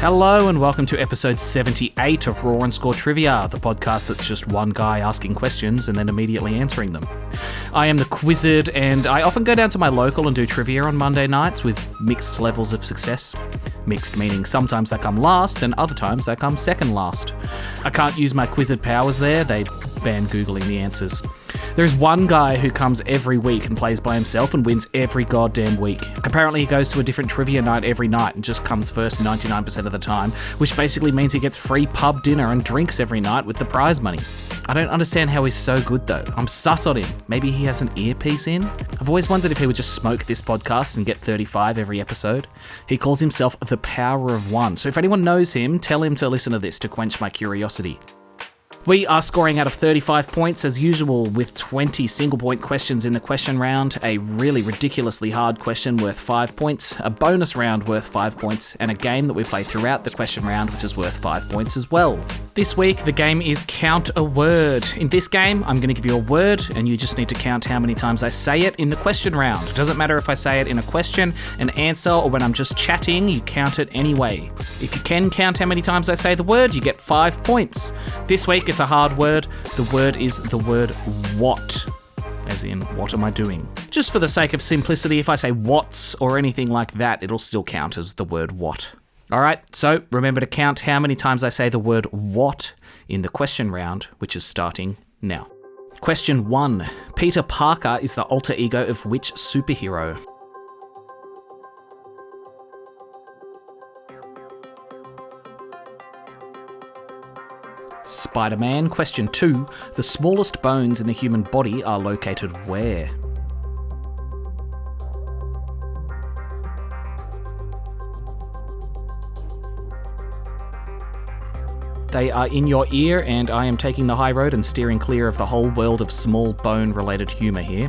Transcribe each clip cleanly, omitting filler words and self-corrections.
Hello and welcome to episode 78 of Raw and Score Trivia, the podcast that's just one guy asking questions and then immediately answering them. I am the Quizzard, and I often go down to my local and do trivia on Monday nights with mixed levels of success. Mixed meaning sometimes I come last and other times I come second last. I can't use my Quizzard powers there, they'd ban Googling the answers. There's one guy who comes every week and plays by himself and wins every goddamn week. Apparently he goes to a different trivia night every night and just comes first 99% of the time, which basically means he gets free pub dinner and drinks every night with the prize money. I don't understand how he's so good though. I'm sus on him. Maybe he has an earpiece in? I've always wondered if he would just smoke this podcast and get 35 every episode. He calls himself the Power of One, so if anyone knows him, tell him to listen to this to quench my curiosity. We are scoring out of 35 points as usual with 20 single point questions in the question round, a really ridiculously hard question worth 5 points, a bonus round worth 5 points, and a game that we play throughout the question round which is worth 5 points as well. This week the game is Count a Word. In this game I'm going to give you a word and you just need to count how many times I say it in the question round. It doesn't matter if I say it in a question, an answer, or when I'm just chatting, you count it anyway. If you can count how many times I say the word, you get 5 points. This week it's a hard word. The word is the word what, as in what am I doing? Just for the sake of simplicity, if I say what's or anything like that, it'll still count as the word what. Alright, so remember to count how many times I say the word what in the question round, which is starting now. Question 1. Peter Parker is the alter ego of which superhero? Spider-Man. Question 2. The smallest bones in the human body are located where? They are in your ear, and I am taking the high road and steering clear of the whole world of small bone-related humour here.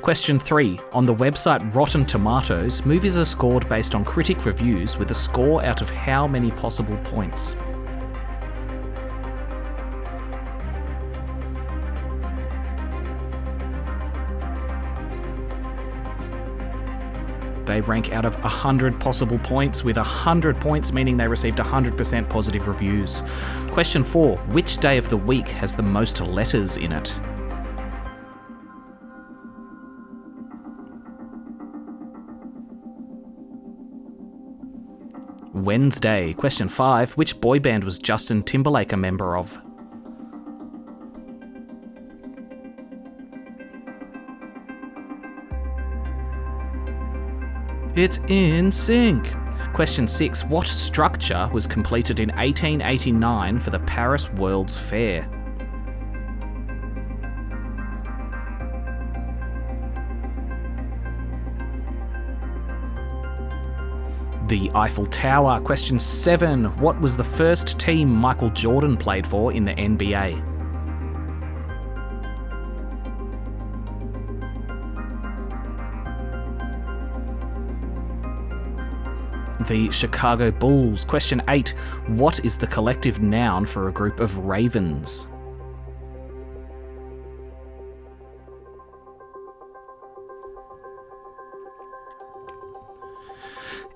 Question 3. On the website Rotten Tomatoes, movies are scored based on critic reviews with a score out of how many possible points? They rank out of 100 possible points, with 100 points meaning they received 100% positive reviews. Question 4. Which day of the week has the most letters in it? Wednesday. Question 5. Which boy band was Justin Timberlake a member of? It's in sync. Question 6. What structure was completed in 1889 for the Paris World's Fair? The Eiffel Tower. Question 7. What was the first team Michael Jordan played for in the NBA? The Chicago Bulls. Question 8. What is the collective noun for a group of ravens?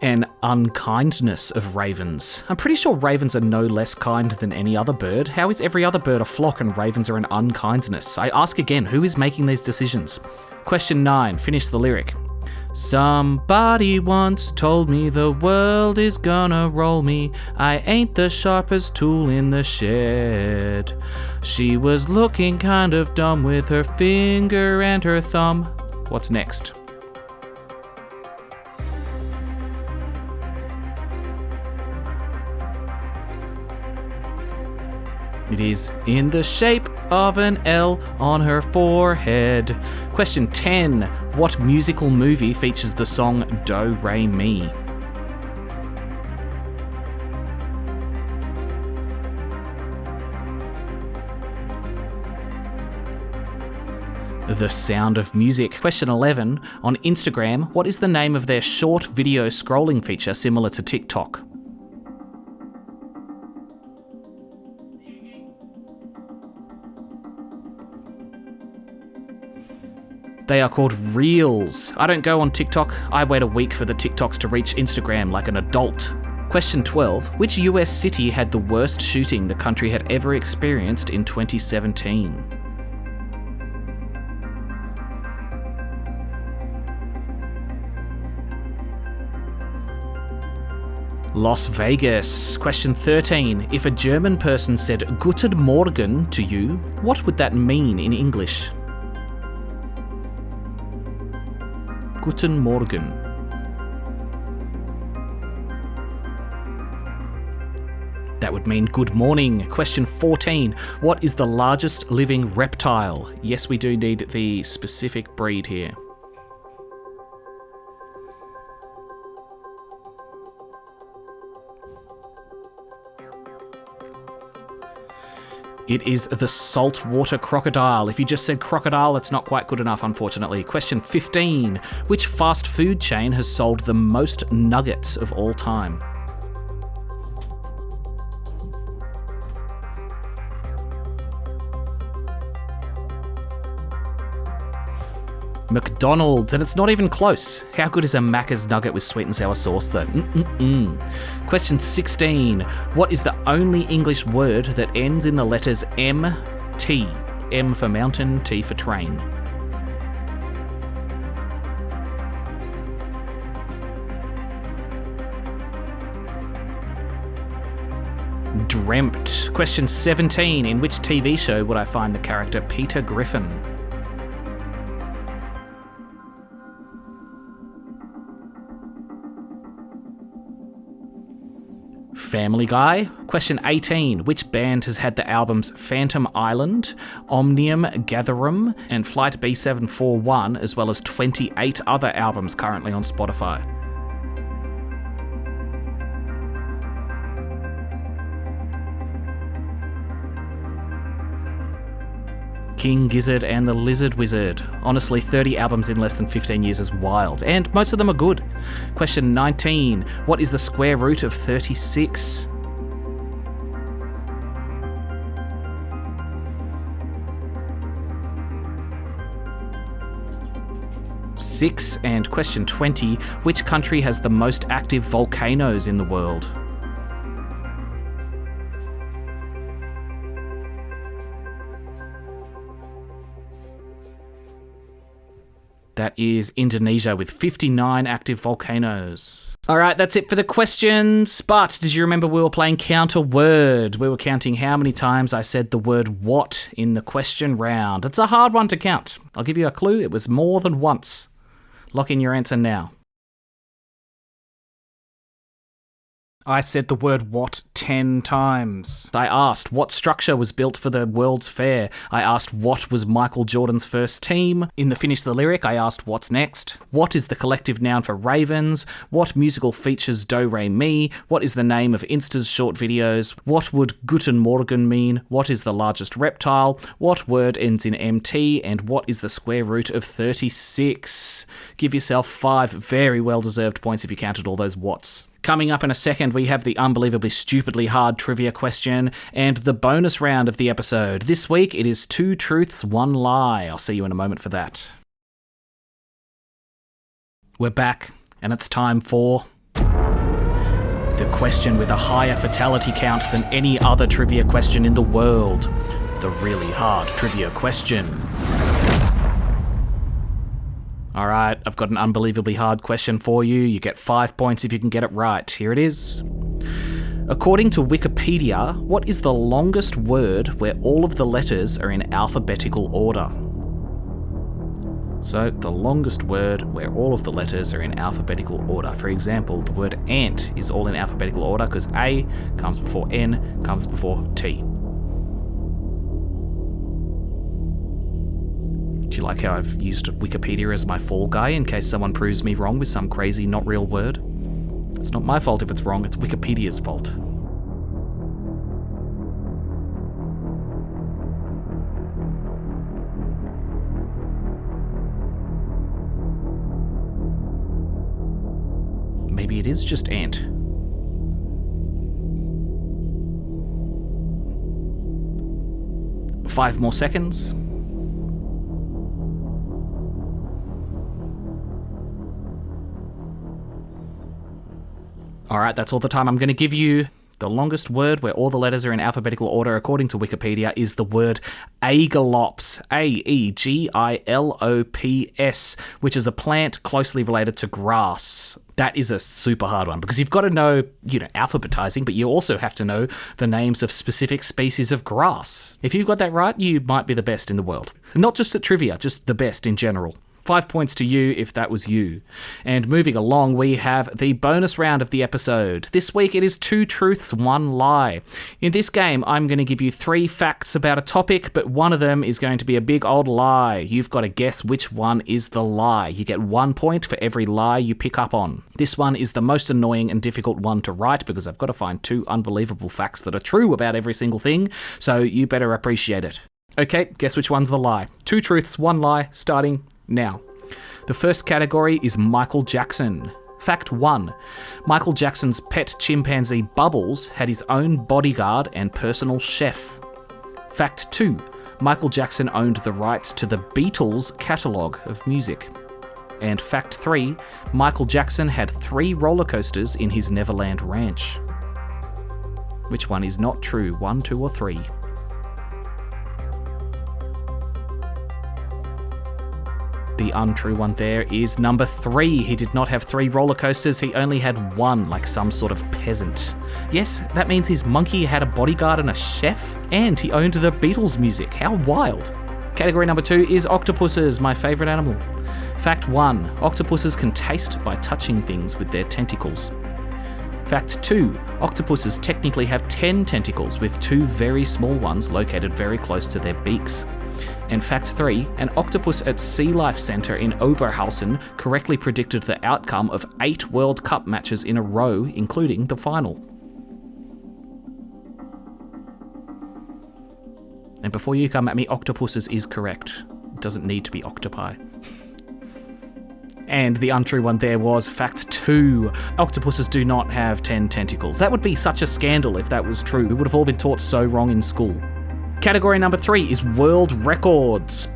An unkindness of ravens. I'm pretty sure ravens are no less kind than any other bird. How is every other bird a flock and ravens are an unkindness? I ask again, who is making these decisions? Question 9. Finish the lyric. Somebody once told me the world is gonna roll me. I ain't the sharpest tool in the shed. She was looking kind of dumb with her finger and her thumb. What's next? It is in the shape of an L on her forehead. Question 10. What musical movie features the song Do Re Mi? The Sound of Music. Question 11. On Instagram, what is the name of their short video scrolling feature similar to TikTok? They are called Reels. I don't go on TikTok. I wait a week for the TikToks to reach Instagram like an adult. Question 12. Which US city had the worst shooting the country had ever experienced in 2017? Las Vegas. Question 13. If a German person said Guten Morgen to you, what would that mean in English? Guten Morgen. That would mean good morning. Question 14. What is the largest living reptile? Yes, we do need the specific breed here. It is the saltwater crocodile. If you just said crocodile, it's not quite good enough, unfortunately. Question 15. Which fast food chain has sold the most nuggets of all time? McDonald's, and it's not even close. How good is a Macca's nugget with sweet and sour sauce, though? Question 16. What is the only English word that ends in the letters M-T? M for mountain, T for train. Dreamt. Question 17. In which TV show would I find the character Peter Griffin? Family Guy. Question 18. Which band has had the albums Phantom Island, Omnium Gatherum, and Flight B741, as well as 28 other albums currently on Spotify? King Gizzard and the Lizard Wizard. Honestly, 30 albums in less than 15 years is wild, and most of them are good. Question 19. What is the square root of 36? Six. And question 20. Which country has the most active volcanoes in the world? That is Indonesia with 59 active volcanoes. All right, that's it for the questions. But did you remember we were playing Counter Word? We were counting how many times I said the word what in the question round. It's a hard one to count. I'll give you a clue. It was more than once. Lock in your answer now. I said the word what 10 times. I asked what structure was built for the World's Fair. I asked what was Michael Jordan's first team. In the Finish the Lyric, I asked what's next. What is the collective noun for ravens? What musical features Do Re Mi? What is the name of Insta's short videos? What would Guten Morgen mean? What is the largest reptile? What word ends in MT? And what is the square root of 36? Give yourself 5 very well-deserved points if you counted all those whats. Coming up in a second, we have the unbelievably stupidly hard trivia question and the bonus round of the episode. This week, it is 2 truths, 1 lie. I'll see you in a moment for that. We're back, and it's time for the question with a higher fatality count than any other trivia question in the world. The really hard trivia question. All right, I've got an unbelievably hard question for you. You get 5 points if you can get it right. Here it is. According to Wikipedia, what is the longest word where all of the letters are in alphabetical order? So, the longest word where all of the letters are in alphabetical order. For example, the word ant is all in alphabetical order because A comes before N, comes before T. Do you like how I've used Wikipedia as my fall guy in case someone proves me wrong with some crazy not real word? It's not my fault if it's wrong, it's Wikipedia's fault. Maybe it is just ant. Five more seconds. All right, that's all the time I'm going to give you. The longest word, where all the letters are in alphabetical order according to Wikipedia, is the word aegalops, Aeglops, which is a plant closely related to grass. That is a super hard one because you've got to know, alphabetizing, but you also have to know the names of specific species of grass. If you've got that right, you might be the best in the world. Not just at trivia, just the best in general. 5 points to you if that was you. And moving along, we have the bonus round of the episode. This week it is 2 truths, 1 lie. In this game, I'm going to give you 3 facts about a topic, but one of them is going to be a big old lie. You've got to guess which one is the lie. You get 1 point for every lie you pick up on. This one is the most annoying and difficult one to write because I've got to find 2 unbelievable facts that are true about every single thing, so you better appreciate it. Okay, guess which one's the lie. 2 truths, 1 lie, starting now. The first category is Michael Jackson. Fact 1. Michael Jackson's pet chimpanzee Bubbles had his own bodyguard and personal chef. Fact 2. Michael Jackson owned the rights to the Beatles catalogue of music. And fact 3. Michael Jackson had 3 roller coasters in his Neverland Ranch. Which one is not true? 1, 2, or 3? The untrue one there is number 3. He did not have 3 roller coasters, he only had 1, like some sort of peasant. Yes, that means his monkey had a bodyguard and a chef, and he owned the Beatles music. How wild. Category number 2 is octopuses, my favourite animal. Fact 1. Octopuses can taste by touching things with their tentacles. Fact 2. Octopuses technically have 10 tentacles, with 2 very small ones located very close to their beaks. And fact 3, an octopus at Sea Life Centre in Oberhausen correctly predicted the outcome of 8 World Cup matches in a row, including the final. And before you come at me, octopuses is correct. It doesn't need to be octopi. And the untrue one there was fact 2. Octopuses do not have 10 tentacles. That would be such a scandal if that was true. We would have all been taught so wrong in school. Category number 3 is world records.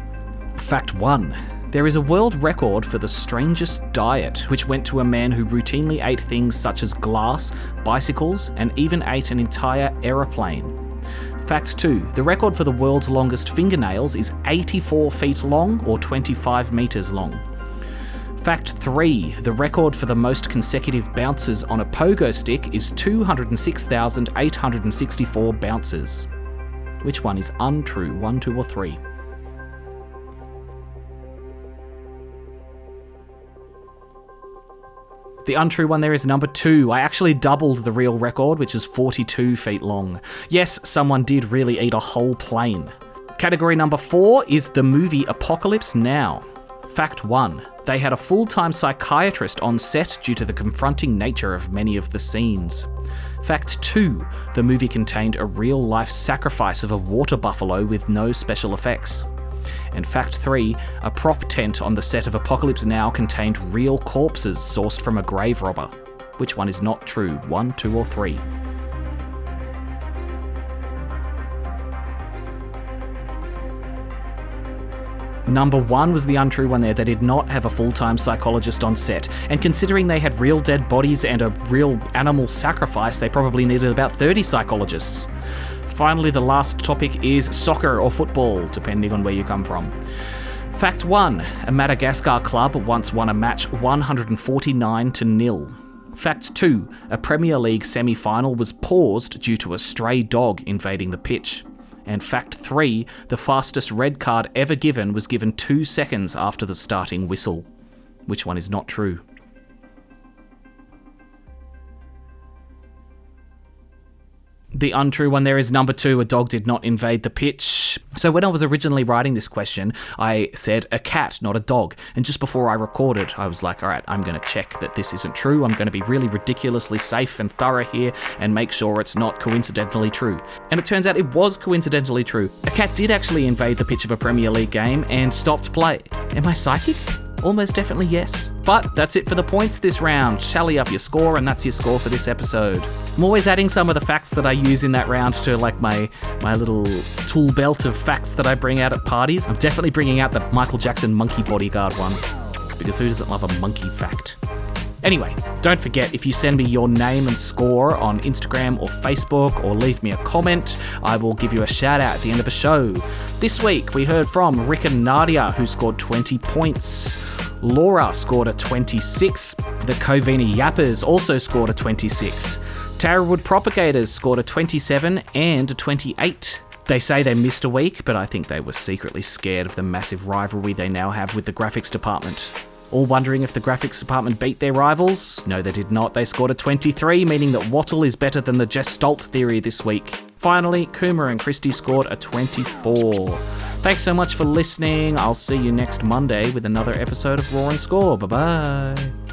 Fact 1. There is a world record for the strangest diet, which went to a man who routinely ate things such as glass, bicycles, and even ate an entire aeroplane. Fact 2. The record for the world's longest fingernails is 84 feet long or 25 meters long. Fact 3. The record for the most consecutive bounces on a pogo stick is 206,864 bounces. Which one is untrue? 1, 2, or 3? The untrue one there is number 2. I actually doubled the real record, which is 42 feet long. Yes, someone did really eat a whole plane. Category number 4 is the movie Apocalypse Now. Fact 1. They had a full-time psychiatrist on set due to the confronting nature of many of the scenes. Fact 2. The movie contained a real-life sacrifice of a water buffalo with no special effects. And fact 3. A prop tent on the set of Apocalypse Now contained real corpses sourced from a grave robber. Which one is not true? 1, 2, or 3? Number 1 was the untrue one there. They did not have a full-time psychologist on set. And considering they had real dead bodies and a real animal sacrifice, they probably needed about 30 psychologists. Finally, the last topic is soccer or football, depending on where you come from. Fact 1. A Madagascar club once won a match 149-0. Fact 2. A Premier League semi-final was paused due to a stray dog invading the pitch. And fact 3, the fastest red card ever given was given 2 seconds after the starting whistle. Which one is not true? The untrue one there is number 2, a dog did not invade the pitch. So when I was originally writing this question, I said a cat, not a dog. And just before I recorded, I was like, all right, I'm going to check that this isn't true. I'm going to be really ridiculously safe and thorough here and make sure it's not coincidentally true. And it turns out it was coincidentally true. A cat did actually invade the pitch of a Premier League game and stopped play. Am I psychic? Almost definitely yes. But that's it for the points this round. Tally up your score, and that's your score for this episode. I'm always adding some of the facts that I use in that round to like my little tool belt of facts that I bring out at parties. I'm definitely bringing out the Michael Jackson monkey bodyguard one, because who doesn't love a monkey fact? Anyway, don't forget, if you send me your name and score on Instagram or Facebook or leave me a comment, I will give you a shout out at the end of the show. This week we heard from Rick and Nadia, who scored 20 points. Laura scored a 26. The Covini Yappers also scored a 26. Tarawood Propagators scored a 27 and a 28. They say they missed a week, but I think they were secretly scared of the massive rivalry they now have with the graphics department. All wondering if the graphics department beat their rivals? No, they did not. They scored a 23, meaning that Wattle is better than the Gestalt theory this week. Finally, Kuma and Christy scored a 24. Thanks so much for listening. I'll see you next Monday with another episode of Roar and Score. Bye-bye.